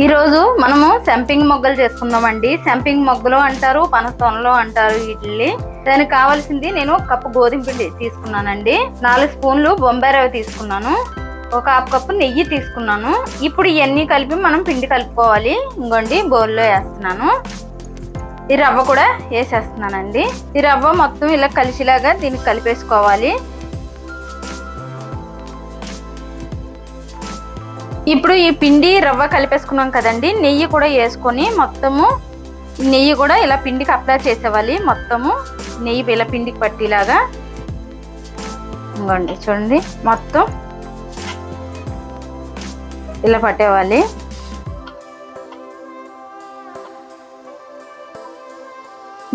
ఈరోజు మనము సంపింగ్ మొగ్గలు చేసుకుందామండి. సంపింగ్ మొగ్గలు అంటారు, పనసతొనలు అంటారు వీటిని. దానికి కావాల్సింది నేను ఒక కప్పు గోధుమ పిండి తీసుకున్నానండి, 4 స్పూన్లు బొంబాయి రవ్వ తీసుకున్నాను, ఒక హాఫ్ కప్పు నెయ్యి తీసుకున్నాను. ఇప్పుడు ఇవన్నీ కలిపి మనం పిండి కలుపుకోవాలి. ఇంకోండి బౌల్లో వేస్తున్నాను. ఈ రవ్వ కూడా వేసేస్తున్నానండి. ఈ రవ్వ మొత్తం ఇలా కలిసిలాగా దీనికి కలిపేసుకోవాలి. ఇప్పుడు ఈ పిండి రవ్వ కలిపేసుకున్నాం కదండి, నెయ్యి కూడా వేసుకొని మొత్తము నెయ్యి కూడా ఇలా పిండికి అప్లై చేసేవాలి. మొత్తము నెయ్యి ఇలా పిండికి పట్టేలాగా. ఇంకోండి చూడండి, మొత్తం ఇలా పట్టేవాలి.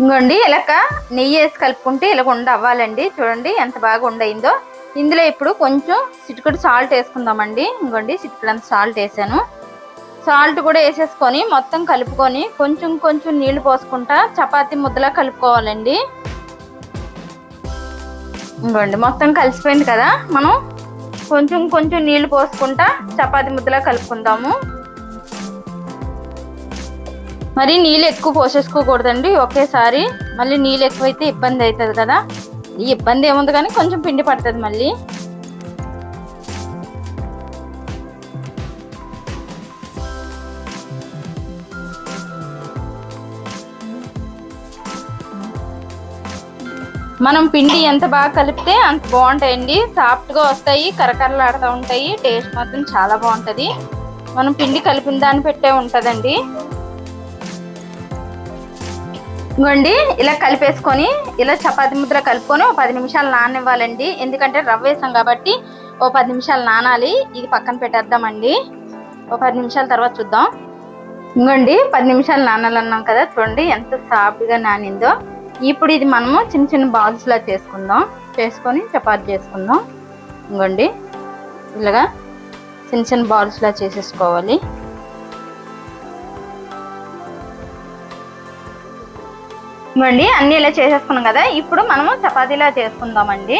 ఇంకోండి ఇలాగ నెయ్యి వేసి కలుపుకుంటే ఇలా ఉండ అవ్వాలండి. చూడండి ఎంత బాగా ఉండయిందో. ఇందులో ఇప్పుడు కొంచెం చిటికెడు సాల్ట్ వేసుకుందామండి. ఇంకోండి చిటికెడంత సాల్ట్ వేసాను. సాల్ట్ కూడా వేసేసుకొని మొత్తం కలుపుకొని కొంచెం కొంచెం నీళ్లు పోసుకుంటా చపాతీ ముద్దలా కలుపుకోవాలండి. ఇంకోండి మొత్తం కలిసిపోయింది కదా, మనం కొంచెం కొంచెం నీళ్లు పోసుకుంటా చపాతీ ముద్దలా కలుపుకుందాము. మరి నీళ్ళు ఎక్కువ పోసేసుకోకూడదండి ఒకేసారి, మళ్ళీ నీళ్ళు ఎక్కువైతే ఇబ్బంది అవుతుంది కదా. ఈ ఇబ్బంది ఏముంది కానీ కొంచెం పిండి పడుతుంది మళ్ళీ. మనం పిండి ఎంత బాగా కలిపితే అంత బాగుంటాయండి. సాఫ్ట్గా వస్తాయి, కరకరలాడుతూ ఉంటాయి. టేస్ట్ మాత్రం చాలా బాగుంటుంది. మనం పిండి కలిపిన దాన్ని పెట్టే ఉంటుందండి. ఇంకోండి ఇలా కలిపేసుకొని ఇలా చపాతీ ముద్ర కలుపుకొని ఒక 10 నిమిషాలు నాననివ్వాలండి. ఎందుకంటే రవ్వ వేసాం కాబట్టి ఓ 10 నిమిషాలు నానాలి. ఇది పక్కన పెట్టేద్దామండి. ఒక 10 నిమిషాల తర్వాత చూద్దాం. ఇంకోండి 10 నిమిషాలు నానాలన్నాం కదా, చూడండి ఎంత సాఫ్ట్గా నానిందో. ఇప్పుడు ఇది మనము చిన్న చిన్న బాల్స్లా చేసుకుందాం. చేసుకొని చపాతీ చేసుకుందాం. ఇంకోండి ఇలాగా చిన్న చిన్న బాల్స్లా చేసేసుకోవాలి. ఇవ్వండి అన్నీ ఇలా చేసేసుకున్నాం కదా. ఇప్పుడు మనము చపాతీలా చేసుకుందామండి.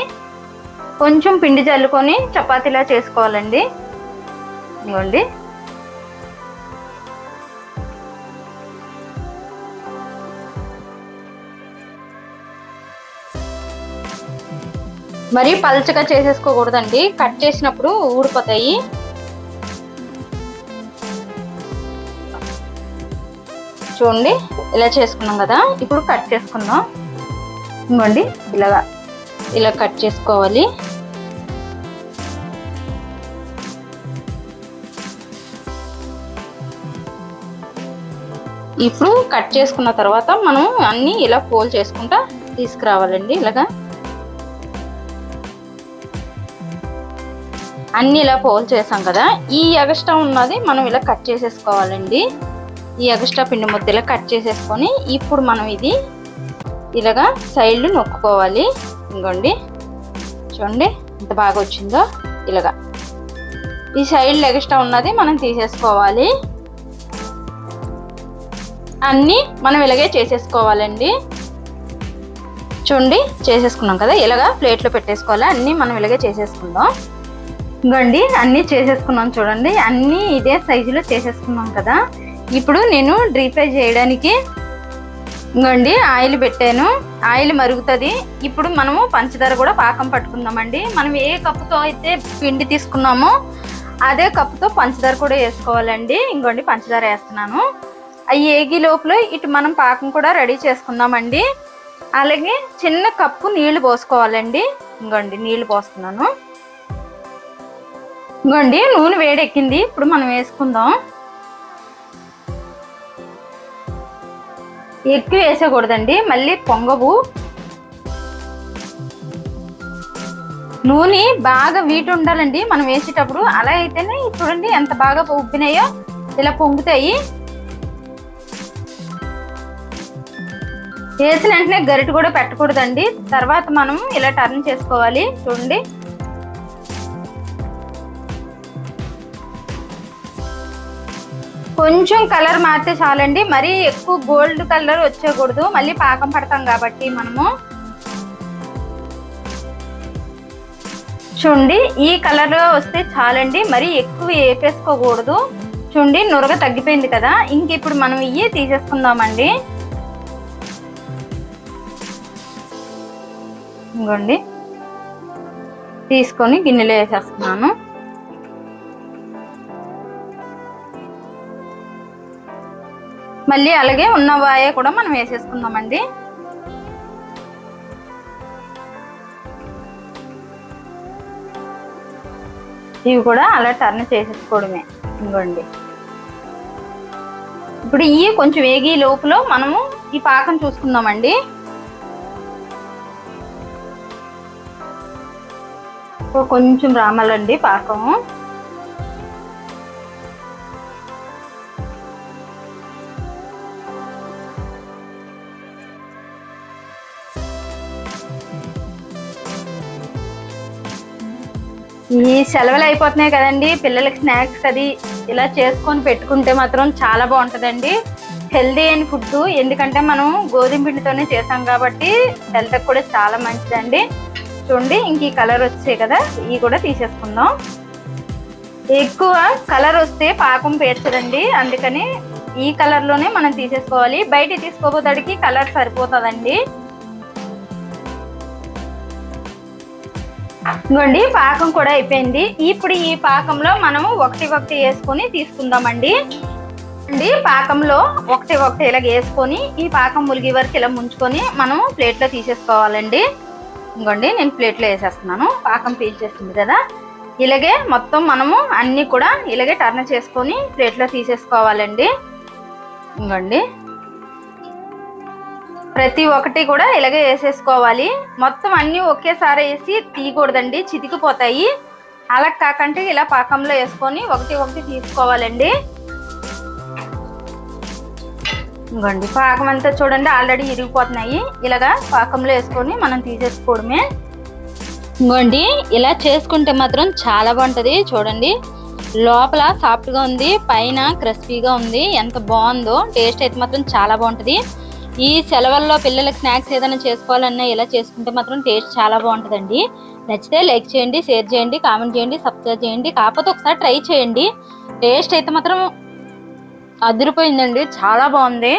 కొంచెం పిండి చల్లుకొని చపాతీలా చేసుకోవాలండి. ఇవ్వండి మరి పల్చగా చేసేసుకోకూడదండి, కట్ చేసినప్పుడు ఊడిపోతాయి. చూడండి ఇలా చేసుకున్నాం కదా, ఇప్పుడు కట్ చేసుకుందాం. ఇంకోండి ఇలా కట్ చేసుకోవాలి. ఇప్పుడు కట్ చేసుకున్న తర్వాత మనం అన్ని ఇలా ఫోల్డ్ చేసుకుంటా తీసుకురావాలండి. ఇలాగా అన్ని ఇలా ఫోల్డ్ చేసాం కదా, ఈ ఎగస్ట్రా ఉన్నది మనం ఇలా కట్ చేసేసుకోవాలండి. ఈ ఎక్స్ట్రా పిండి ముద్ద ఇలా కట్ చేసేసుకొని ఇప్పుడు మనం ఇది ఇలాగా సైడ్లు నొక్కుకోవాలి. ఇంకోండి చూడండి ఎంత బాగా వచ్చిందో. ఇలాగా ఈ సైడ్లు ఎక్స్ట్రా ఉన్నది మనం తీసేసుకోవాలి. అన్నీ మనం ఇలాగే చేసేసుకోవాలండి. చూడండి చేసేసుకున్నాం కదా, ఇలాగా ప్లేట్లో పెట్టేసుకోవాలి. అన్నీ మనం ఇలాగే చేసేసుకుందాం. ఇంకోండి అన్నీ చేసేసుకున్నాం. చూడండి అన్నీ ఇదే సైజులో చేసేసుకున్నాం కదా. ఇప్పుడు నేను డీప్ ఫ్రై చేయడానికి ఇంకోండి ఆయిల్ పెట్టాను. ఆయిల్ మరుగుతుంది. ఇప్పుడు మనము పంచదార కూడా పాకం పట్టుకుందామండి. మనం ఏ కప్పుతో అయితే పిండి తీసుకున్నామో అదే కప్పుతో పంచదార కూడా వేసుకోవాలండి. ఇంకోండి పంచదార వేస్తున్నాను. అవి ఏగి లోపల ఇటు మనం పాకం కూడా రెడీ చేసుకుందామండి. అలాగే చిన్న కప్పు నీళ్లు పోసుకోవాలండి. ఇంకోండి నీళ్లు పోస్తున్నాను. ఇంకోండి నూనె వేడెక్కింది. ఇప్పుడు మనం వేసుకుందాం. ఎక్కువ వేసేకూడదండి, మళ్ళీ పొంగవు. నూనె బాగా వీటి ఉండాలండి మనం వేసేటప్పుడు. అలా అయితేనే చూడండి ఎంత బాగా ఉబ్బినాయో, ఇలా పొంగుతాయి. వేసిన వెంటనే గరిటె కూడా పెట్టకూడదండి. తర్వాత మనం ఇలా టర్న్ చేసుకోవాలి. చూడండి కొంచెం కలర్ మారితే చాలండి, మరీ ఎక్కువ గోల్డ్ కలర్ వచ్చేకూడదు. మళ్ళీ పాకం పడతాం కాబట్టి మనము. చూడండి ఈ కలర్ వస్తే చాలండి, మరీ ఎక్కువ వేపేసుకోకూడదు. చూడండి నురగ తగ్గిపోయింది కదా. ఇంక ఇప్పుడు మనం ఇవి తీసేసుకుందామండి. ఇంకోండి తీసుకొని గిన్నెలో వేసేస్తున్నాను. మళ్ళీ అలాగే ఉన్న వాయ కూడా మనం వేసేసుకుందామండి. ఇవి కూడా అలా టర్న్ చేసేసుకోవడమే. ఇంకోండి ఇప్పుడు ఇవి కొంచెం వేగి లోపల మనము ఈ పాకం చూసుకుందామండి. కొంచెం రామాలండి పాకము. ఈ సెలవులు అయిపోతున్నాయి కదండి, పిల్లలకి స్నాక్స్ అది ఇలా చేసుకొని పెట్టుకుంటే మాత్రం చాలా బాగుంటుందండి. హెల్దీ అయిన ఫుడ్, ఎందుకంటే మనం గోధుమ పిండితోనే చేసాం కాబట్టి హెల్త్ కూడా చాలా మంచిదండి. చూడండి ఇంక ఈ కలర్ వచ్చాయి కదా, ఇవి కూడా తీసేసుకుందాం. ఎక్కువ కలర్ వస్తే పాకం పేర్చదండి, అందుకని ఈ కలర్ లోనే మనం తీసేసుకోవాలి. బయట తీసుకోపోతాడికి కలర్ సరిపోతుందండి. ఇదిగోండి పాకం కూడా అయిపోయింది. ఇప్పుడు ఈ పాకంలో మనము ఒకటి వేసుకొని తీసుకుందామండి. పాకంలో ఒకటి ఇలాగ వేసుకొని ఈ పాకం ములిగి వరకు ఇలా ముంచుకొని మనం ప్లేట్లో తీసేసుకోవాలండి. ఇంకోండి నేను ప్లేట్లో వేసేస్తున్నాను. పాకం పీల్చేస్తుంది కదా, ఇలాగే మొత్తం మనము అన్ని కూడా ఇలాగే టర్న్ చేసుకొని ప్లేట్లో తీసేసుకోవాలండి. ఇంకోండి ప్రతి ఒక్కటి కూడా ఇలాగే వేసేసుకోవాలి. మొత్తం అన్ని ఒకేసారి వేసి తీయకూడదండి, చితికిపోతాయి. అలా కాకంటే ఇలా పాకంలో వేసుకొని ఒకటి తీసుకోవాలండి. ఇంకోండి పాకం అంతా చూడండి ఆల్రెడీ ఇరిగిపోతున్నాయి. ఇలాగా పాకంలో వేసుకొని మనం తీసేసుకోవడమే. ఇంకోండి ఇలా చేసుకుంటే మాత్రం చాలా బాగుంటుంది. చూడండి లోపల సాఫ్ట్గా ఉంది, పైన క్రిస్పీగా ఉంది. ఎంత బాగుందో, టేస్ట్ అయితే మాత్రం చాలా బాగుంటుంది. ఈ సెలవుల్లో పిల్లలకి స్నాక్స్ ఏదైనా చేసుకోవాలన్నా ఇలా చేసుకుంటే మాత్రం టేస్ట్ చాలా బాగుంటుందండి. నచ్చితే లైక్ చేయండి, షేర్ చేయండి, కామెంట్ చేయండి, సబ్స్క్రైబ్ చేయండి. కాకపోతే ఒకసారి ట్రై చేయండి. టేస్ట్ అయితే మాత్రం అదిరిపోయిందండి, చాలా బాగుంది.